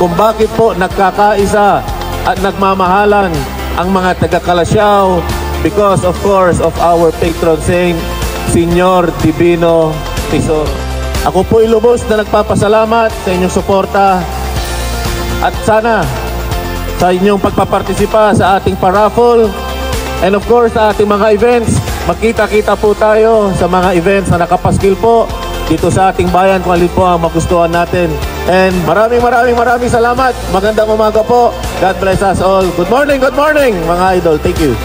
kung bakit po nagkakaisa at nagmamahalan ang mga taga-Calasiao because of course of our patron saint, Senyor Divino Tesoro. Ako po lubos na nagpapasalamat sa inyong suporta at sana sa inyong pagpapartisipa sa ating paraffle and of course sa ating mga events. Magkita-kita po tayo sa mga events na nakapaskil po dito sa ating bayan kung alin po ang magustuhan natin. And maraming salamat. Magandang umaga po. God bless us all. Good morning mga idol. Thank you.